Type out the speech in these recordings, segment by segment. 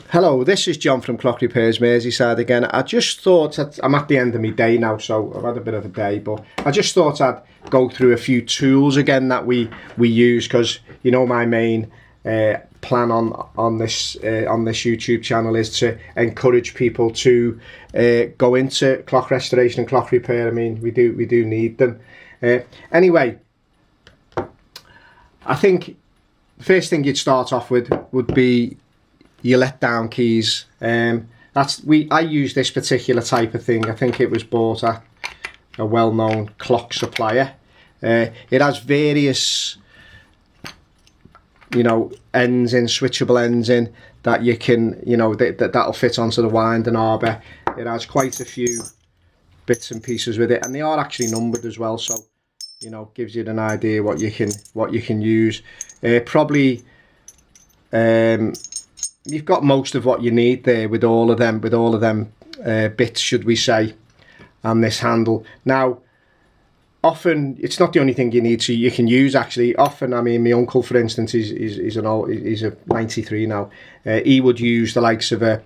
Hello, this is John from Clock Repairs Merseyside again. I just thought, I'm at the end of my day now, so I've had a bit of a day, but I just thought I'd go through a few tools again that we use, because you know my main plan on this YouTube channel is to encourage people to go into clock restoration and clock repair. I mean, we do need them. Anyway, I think the first thing you'd start off with would be your let-down keys. I use this particular type of thing. I think it was bought at a well-known clock supplier. It has various, ends in, switchable ends in, that you can, that'll fit onto the winding arbor. It has quite a few bits and pieces with it, and they are actually numbered as well, so gives you an idea what you can use. Probably you've got most of what you need there with all of them bits, should we say, and this handle. Now, often it's not the only thing you need, so you can use actually. Often, I mean, my uncle, for instance, he's a 93 now. He would use the likes of a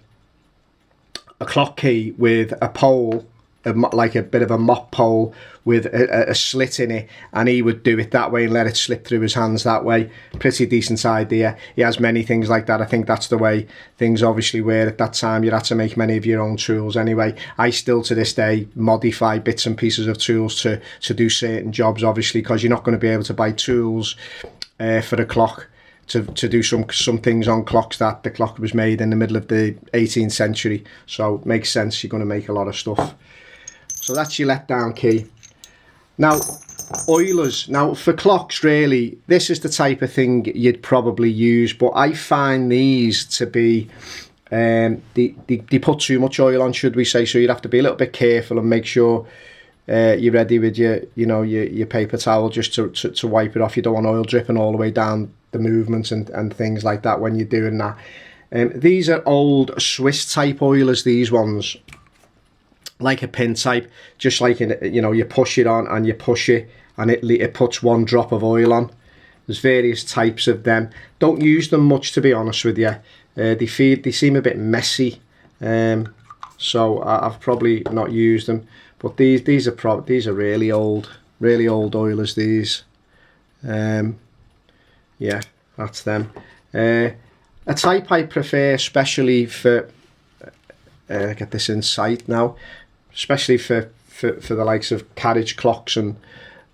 clock key with a pole, like a bit of a mop pole with a slit in it, and he would do it that way and let it slip through his hands that way. Pretty decent idea. He has many things like that. I think that's the way things obviously were at that time. You had to make many of your own tools anyway. I still to this day modify bits and pieces of tools to do certain jobs, obviously, because you're not going to be able to buy tools for a clock to do some things on clocks that the clock was made in the middle of the 18th century. So it makes sense, you're going to make a lot of stuff. So that's your let-down key. Now, oilers. Now, for clocks, really, this is the type of thing you'd probably use, but I find these to be, they put too much oil on, should we say, so you'd have to be a little bit careful and make sure you're ready with your paper towel just to wipe it off. You don't want oil dripping all the way down the movements and things like that when you're doing that. These are old Swiss type oilers, these ones. Like a pin type, just like you push it on and you push it and it puts one drop of oil on. There's various types of them. Don't use them much, to be honest with you. They seem a bit messy, so I've probably not used them. But these are really old oilers. These, yeah, that's them. A type I prefer, especially for get this in sight now. Especially for the likes of carriage clocks and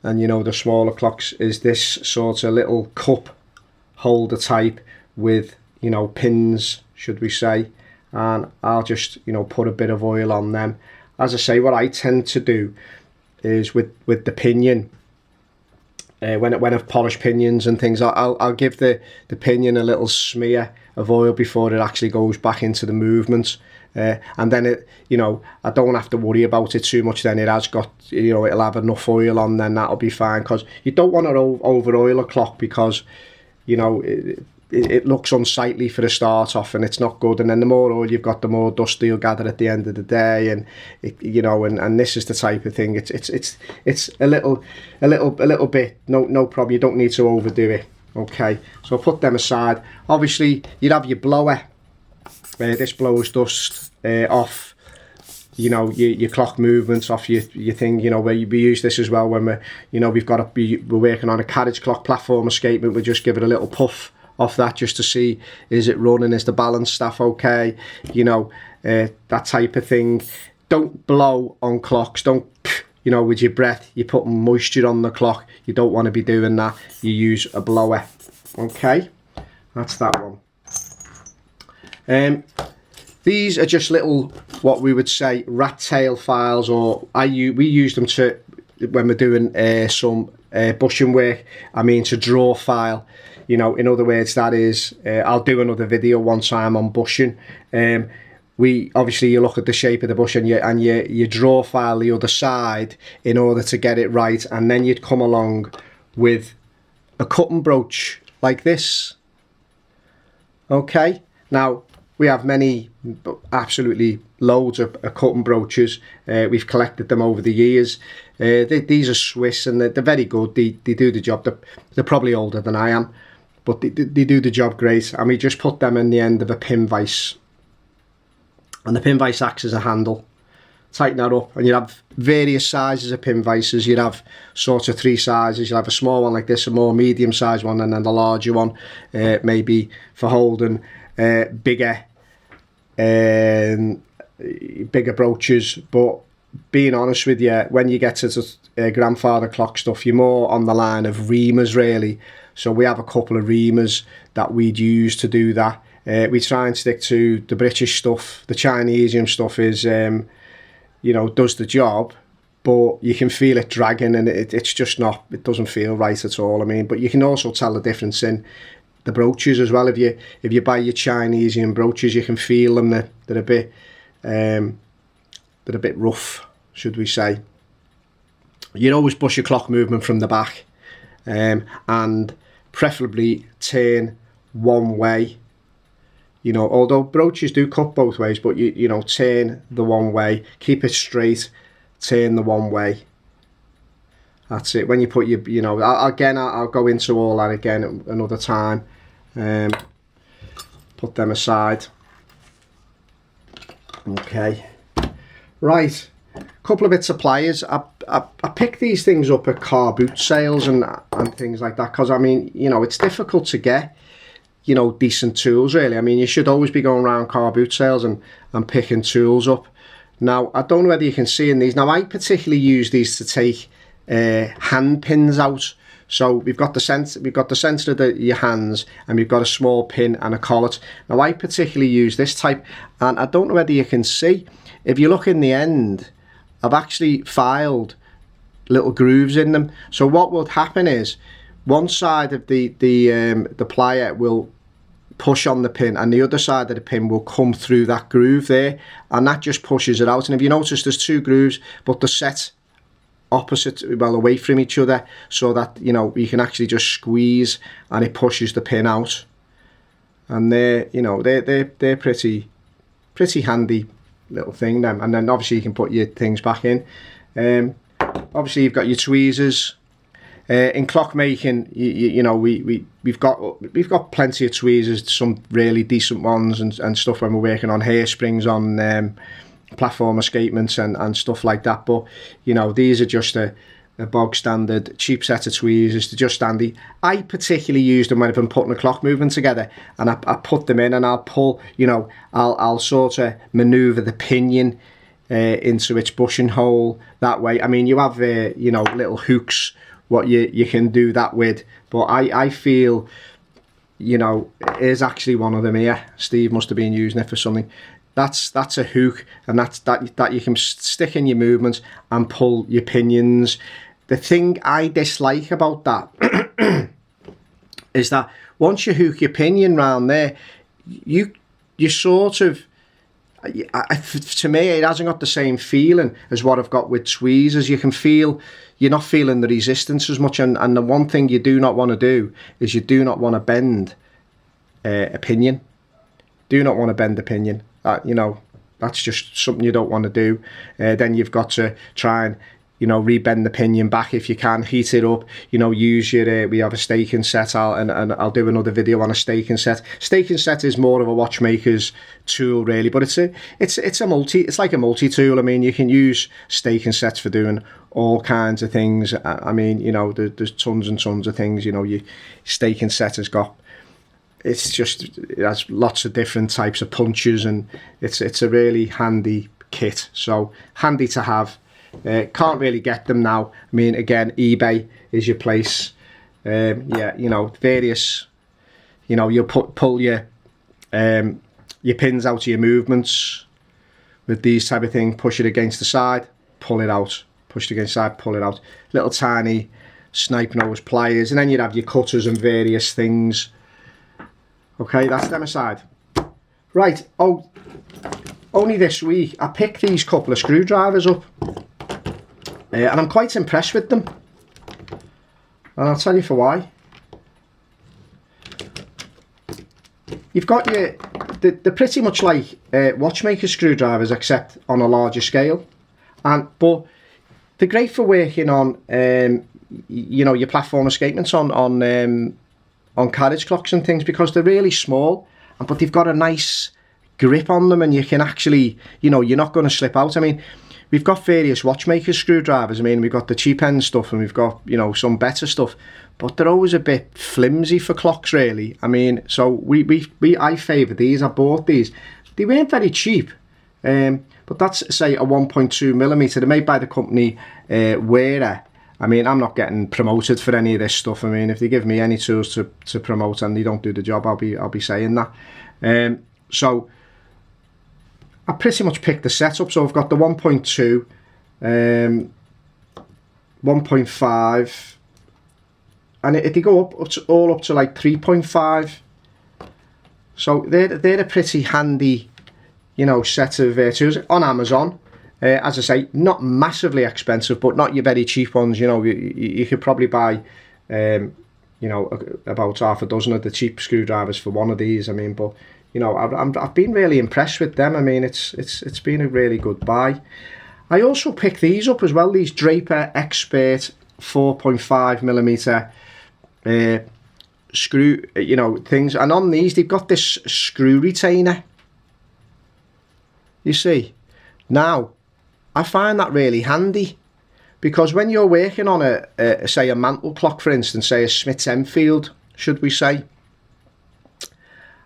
the smaller clocks, is this sort of little cup holder type with pins, should we say, and I'll just put a bit of oil on them. As I say, what I tend to do is with the pinion, when I've polished pinions and things, I'll give the pinion a little smear of oil before it actually goes back into the movement. And then I don't have to worry about it too much. Then it has got, it'll have enough oil on, then that'll be fine, because you don't want to over oil a clock, because it looks unsightly for the start off, and it's not good. And then the more oil you've got, the more dust you'll gather at the end of the day. And and this is the type of thing. It's a little bit, no problem. You don't need to overdo it. Okay, so I'll put them aside. Obviously, you'd have your blower. This blows dust off, your clock movements, off your thing. Where we use this as well when we're working on a carriage clock platform escapement. We just give it a little puff off that just to see, is it running, is the balance stuff okay, that type of thing. Don't blow on clocks. Don't, with your breath, you're putting moisture on the clock. You don't want to be doing that. You use a blower. Okay, that's that one. These are just little, what we would say, rat tail files, or we use them to, when we're doing some bushing work, to draw file. In other words, that is, I'll do another video one time on bushing. You look at the shape of the bush and you draw file the other side in order to get it right, and then you'd come along with a cutting brooch like this. Okay, now we have absolutely loads of cutting brooches. We've collected them over the years. These are Swiss, and they're very good. They do the job. They're probably older than I am, but they do the job great. And we just put them in the end of a pin vise. and the pin vise acts as a handle. Tighten that up, and you have various sizes of pin vices. You'd have sort of 3 sizes. You'll have a small one like this, a more medium sized one, and then the larger one, maybe for holding bigger brooches. But being honest with you, when you get to the grandfather clock stuff, you're more on the line of reamers really. So we have a couple of reamers that we'd use to do that. We try and stick to the British stuff. The Chinesium stuff is you know, does the job, but you can feel it dragging, and it's just not, it doesn't feel right at all. I mean, but you can also tell the difference in the brooches as well. If you buy your Chinesium brooches, you can feel them. They're a bit rough, should we say. You'd always push your clock movement from the back, and preferably turn one way. You know, although brooches do cut both ways, but you know, turn the one way, keep it straight, turn the one way. That's it. When you put your, you know, I'll go into all that again another time. Put them aside. Okay. Right. Couple of bits of pliers. I pick these things up at car boot sales and things like that, because I mean, you know, it's difficult to get, you know, decent tools really. I mean, you should always be going around car boot sales and picking tools up. Now, I don't know whether you can see in these. Now, I particularly use these to take hand pins out. So we've got the centre of your hands, and we've got a small pin and a collet. Now, I particularly use this type, and I don't know whether you can see. If you look in the end, I've actually filed little grooves in them. So what will happen is, one side of the plier will push on the pin, and the other side of the pin will come through that groove there, and that just pushes it out. And if you notice, there's 2 grooves, but they're set opposite, well, away from each other, so that, you know, you can actually just squeeze and it pushes the pin out. And they're, you know, they're pretty handy little thing then. And then obviously you can put your things back in. Obviously you've got your tweezers. In clockmaking, you know, we've got plenty of tweezers, some really decent ones and stuff when we're working on hairsprings, on platform escapements and stuff like that. But you know, these are just a bog standard cheap set of tweezers. They're just handy. I particularly use them when I've been putting a clock movement together, and I put them in and I'll pull, you know, I'll sort of maneuver the pinion into its bushing hole that way. I mean, you have you know, little hooks what you can do that with, but I feel, you know, here's actually one of them here. Steve must have been using it for something. That's a hook, and that you can stick in your movements and pull your pinions. The thing I dislike about that is that once you hook your pinion round there, you sort of, to me, it hasn't got the same feeling as what I've got with tweezers. You can feel, you're not feeling the resistance as much, and the one thing you do not want to do is you do not want to bend a pinion. Do not want to bend the pinion. You know, that's just something you don't want to do. Then you've got to try and, you know, rebend the pinion back if you can, heat it up, you know, use your, we have a staking set, and I'll do another video on a staking set. Staking set is more of a watchmaker's tool really, but it's like a multi-tool. I mean, you can use staking sets for doing all kinds of things. I mean, you know, there's tons and tons of things, you know, your staking set has got, it has lots of different types of punches, and it's a really handy kit, so handy to have. Can't really get them now. I mean, again, eBay is your place. Yeah, you know, various, you know, you'll pull your pins out of your movements with these type of thing, push it against the side, pull it out, push it against the side, pull it out. Little tiny snipe nose pliers, and then you'd have your cutters and various things. Okay, that's them aside. Right, oh, only this week I picked these couple of screwdrivers up, and I'm quite impressed with them, and I'll tell you for why. You've got they're pretty much like watchmaker screwdrivers, except on a larger scale, but they're great for working on you know, your platform escapements on carriage clocks and things, because they're really small, but they've got a nice grip on them, and you can actually, you know, you're not going to slip out. I mean, we've got various watchmakers screwdrivers. I mean, we've got the cheap end stuff, and we've got, you know, some better stuff, but they're always a bit flimsy for clocks, really. I mean, so I favour these. I bought these. They weren't very cheap, but that's, say, a 1.2mm. They're made by the company Wera. I mean, I'm not getting promoted for any of this stuff. I mean, if they give me any tools to promote and they don't do the job, I'll be saying that. So I pretty much picked the setup. So I've got the 1.2, 1.5, and they go all up to like 3.5. So they're a pretty handy, you know, set of tools on Amazon. As I say, not massively expensive, but not your very cheap ones. You know, you could probably buy, you know, about half a dozen of the cheap screwdrivers for one of these. I mean, but you know, I've been really impressed with them. I mean, it's been a really good buy. I also picked these up as well. These Draper Expert 4.5mm screw, you know, things, and on these they've got this screw retainer. You see, now I find that really handy, because when you're working on say a mantle clock, for instance, say a Smiths Enfield, should we say,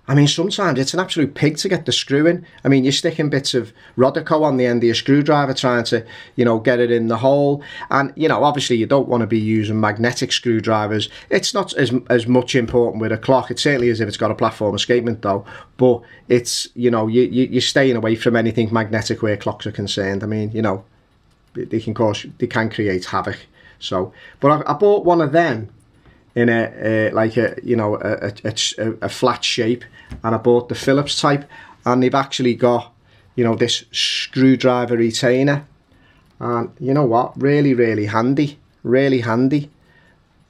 I mean, sometimes it's an absolute pig to get the screw in. I mean, you're sticking bits of Rodico on the end of your screwdriver trying to, you know, get it in the hole. And, you know, obviously you don't want to be using magnetic screwdrivers. It's not as much important with a clock. It certainly is if it's got a platform escapement, though. But it's, you know, you're staying away from anything magnetic where clocks are concerned. I mean, you know, they can create havoc. So, but I bought one of them in like a, you know, a flat shape, and I bought the Phillips type, and they've actually got, you know, this screwdriver retainer, and you know what, really handy, really handy.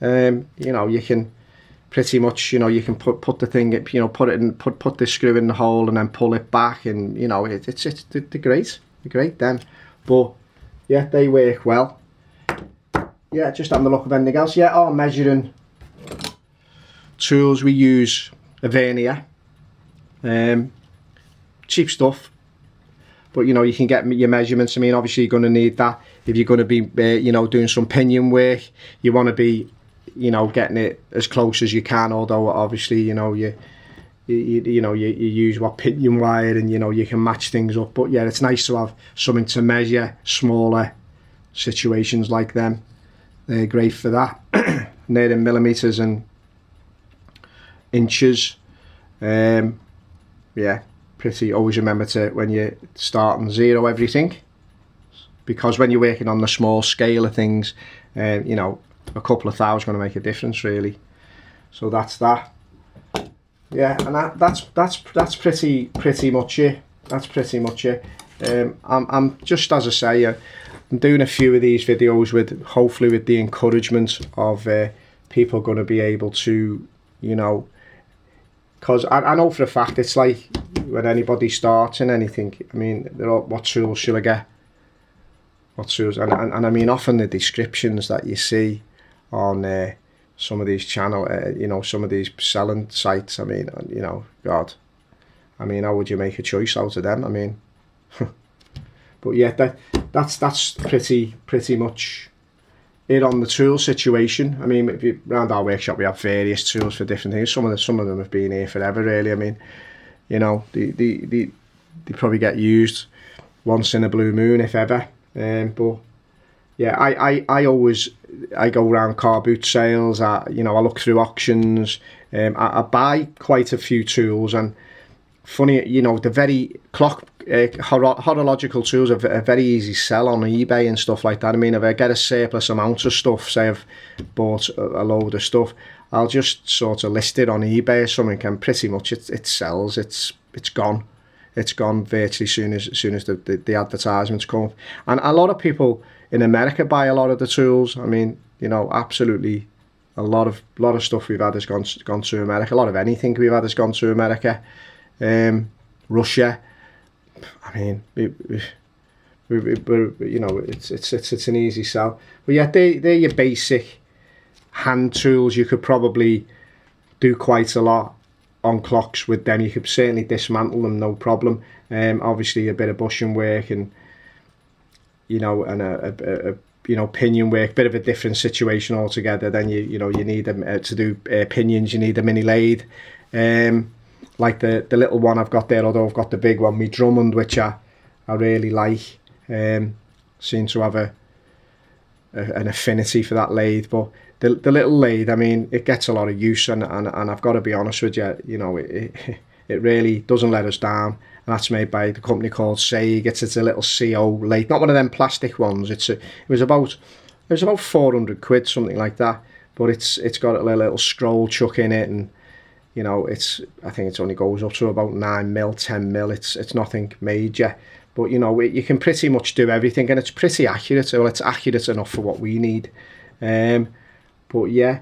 You know, you can pretty much, you know, you can put the thing, you know, put the screw in the hole and then pull it back, and you know, they're great then. But yeah, they work well. Yeah, just having a look at anything else. Yeah, our measuring tools, we use a vernier, cheap stuff, but you know, you can get your measurements. I mean, obviously you're going to need that if you're going to be you know, doing some pinion work. You want to be, you know, getting it as close as you can, although obviously, you know, you use what pinion wire, and you know, you can match things up. But yeah, it's nice to have something to measure smaller situations like them. They're great for that. They're in millimeters and inches. Yeah, pretty. Always remember to, when you're starting, zero everything, because when you're working on the small scale of things, you know, a couple of thousand is going to make a difference, really. So that's that. Yeah, and that's pretty much it. That's pretty much it. I'm just, as I say, I'm doing a few of these videos with, hopefully with the encouragement of people going to be able to, you know, because I know for a fact, it's like when anybody starts in anything, I mean, they're all, what tools should I get? What tools? And I mean, often the descriptions that you see on some of these you know, some of these selling sites, I mean, you know, God, I mean, how would you make a choice out of them? I mean, but yeah, that's pretty much it on the tool situation. I mean, if you, around our workshop we have various tools for different things. Some of them have been here forever, really. I mean, you know, they probably get used once in a blue moon, if ever. But yeah, I always go around car boot sales. You know, I look through auctions. I buy quite a few tools, and funny, you know, the very horological tools are a very easy sell on eBay and stuff like that. I mean, if I get a surplus amount of stuff, say I've bought a load of stuff, I'll just sort of list it on eBay or something, and pretty much it sells. It's gone. It's gone virtually as soon as the advertisements come up. And a lot of people in America buy a lot of the tools. I mean, you know, absolutely a lot of stuff we've had has gone to America. A lot of anything we've had has gone to America. Russia. I mean, we're, you know, it's an easy sell. But yeah, they're your basic hand tools. You could probably do quite a lot on clocks with them. You could certainly dismantle them, no problem. Obviously a bit of bushing work and, you know, and a you know, pinion work, bit of a different situation altogether. Then you know, you need them to do pinions. You need a mini lathe, like the little one I've got there. Although I've got the big one, my Drummond, which I really like. Seem to have an affinity for that lathe, but the little lathe, I mean, it gets a lot of use, and I've got to be honest with you, you know, it really doesn't let us down. And that's made by the company called Saig. It's a little CO lathe, not one of them plastic ones. It was about 400 quid, something like that. But it's got a little scroll chuck in it, and you know, I think it only goes up to about 9mm, 10mm. It's nothing major. But you know, you can pretty much do everything, and it's pretty accurate. Well, it's accurate enough for what we need. But yeah,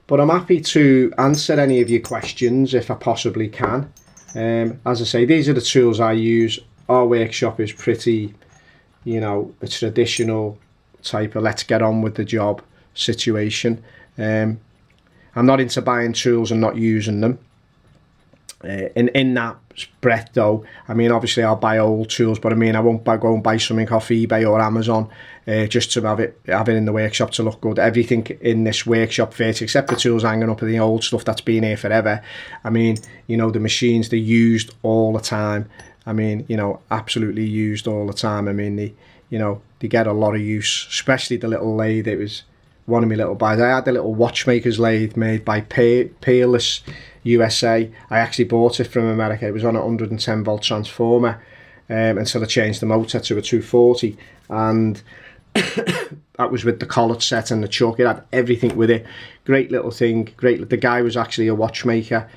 but I'm happy to answer any of your questions if I possibly can. As I say, these are the tools I use. Our workshop is pretty, you know, a traditional type of let's get on with the job situation. I'm not into buying tools and not using them. In that breath though, I mean, obviously I'll buy old tools, but I mean, I won't go and buy something off eBay or Amazon just to have it in the workshop to look good. Everything in this workshop fits, except the tools hanging up of the old stuff that's been here forever. I mean, you know, the machines, they're used all the time. I mean, you know, absolutely used all the time. I mean, they get a lot of use, especially the little lathe. It was one of my little buys. I had the little watchmaker's lathe made by Peerless USA. I actually bought it from America. It was on a 110 volt transformer until I changed the motor to a 240, and that was with the collet set and the chuck. It had everything with it. Great little thing. Great. The guy was actually a watchmaker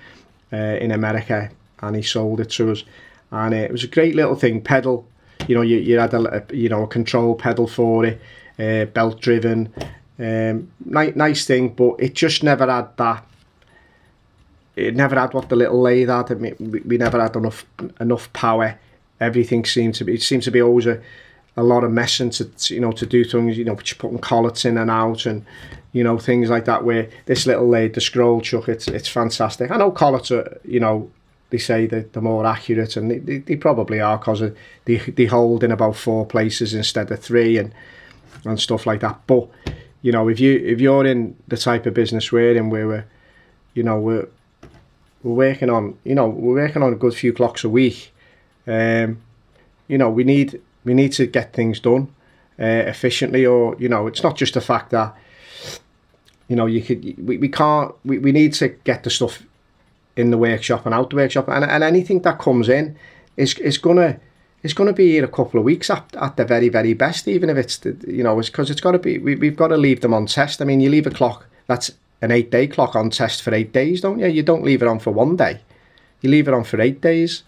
in America, and he sold it to us, and it was a great little thing. Pedal, you know, you had a control pedal for it, belt driven. Nice thing, but it just never had that. It never had what the little lathe had. I mean, we never had enough power. Everything seemed to be always a lot of messing to do things, you know, putting collets in and out, and you know, things like that. Where this little lathe, the scroll chuck, it's fantastic. I know collets are, you know, they say that they're more accurate, and they probably are, because they hold in about 4 places instead of 3 and stuff like that. But you know, if you're in the type of business we're in, where we're working on, a good few clocks a week, you know, we need to get things done efficiently, or you know, it's not just the fact that, you know, we need to get the stuff in the workshop and out the workshop, and anything that comes in is gonna be here a couple of weeks at the very, very best, even if it's, you know, it's because it's got to be, we've got to leave them on test. I mean, you leave a clock that's an 8-day clock on test for 8 days, don't you? You don't leave it on for 1 day. You leave it on for 8 days.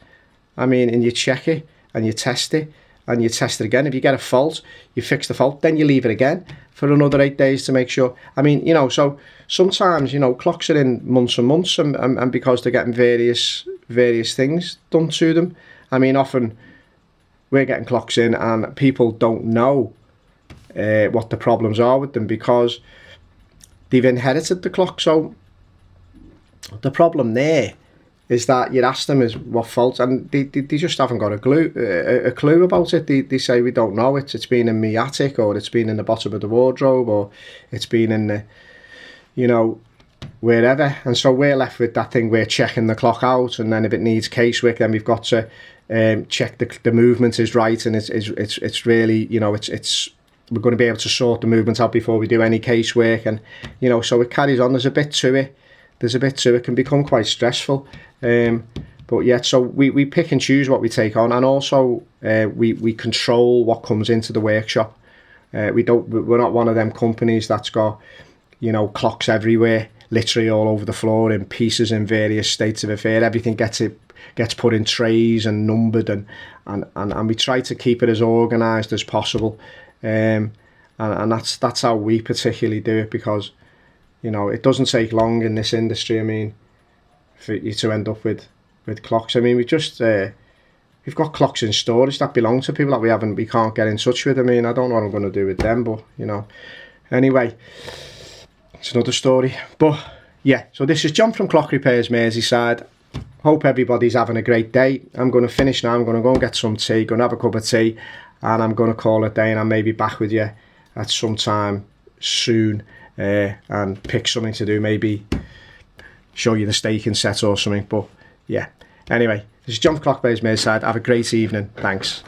I mean, and you check it and you test it and you test it again. If you get a fault, you fix the fault, then you leave it again for another 8 days to make sure. I mean, you know, so sometimes, you know, clocks are in months and months, and because they're getting various things done to them. I mean, often we're getting clocks in and people don't know what the problems are with them, because they've inherited the clock. So the problem there is that you ask them is what fault, and they just haven't got a clue about it. They say, we don't know, it's been in my attic, or it's been in the bottom of the wardrobe, or it's been in the, you know, wherever. And so we're left with that thing, we're checking the clock out, and then if it needs casework, then we've got to check the movement is right, and it's really, you know, we're going to be able to sort the movement out before we do any casework, and you know, so it carries on. There's a bit to it. It can become quite stressful. But yeah, so we pick and choose what we take on, and also we control what comes into the workshop. We're not one of them companies that's got, you know, clocks everywhere, literally all over the floor in pieces in various states of affair. Everything gets put in trays and numbered, and we try to keep it as organised as possible. And that's how we particularly do it, because, you know, it doesn't take long in this industry. I mean, for you to end up with clocks. I mean, we've got clocks in storage that belong to people that we can't get in touch with. I mean, I don't know what I'm going to do with them, but you know, anyway, it's another story. But yeah, so this is John from Clock Repairs Merseyside. hope everybody's having a great day. I'm going to finish now. I'm going to go and get some tea, going to have a cup of tea, and I'm going to call it a day, and I may be back with you at some time soon and pick something to do, maybe show you the staking set or something. But yeah, anyway, this is John from Clockbase Merseyside. Have a great evening. Thanks.